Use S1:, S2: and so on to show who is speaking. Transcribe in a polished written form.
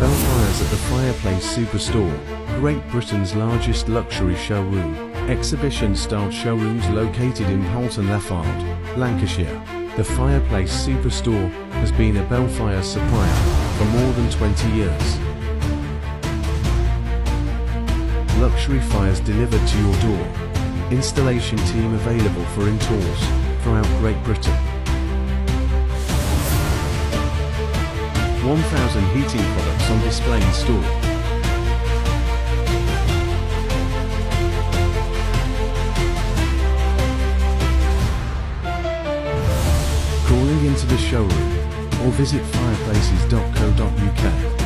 S1: Bellfires at the Fireplace Superstore, Great Britain's largest luxury showroom. Exhibition-style showrooms located in Poulton, Fylde, Lancashire. The Fireplace Superstore has been a Bellfires supplier for more than 20 years. Luxury fires delivered to your door. Installation team available for installs throughout Great Britain. 1,000 heating products on display in store. Calling into the showroom or visit fireplaces.co.uk.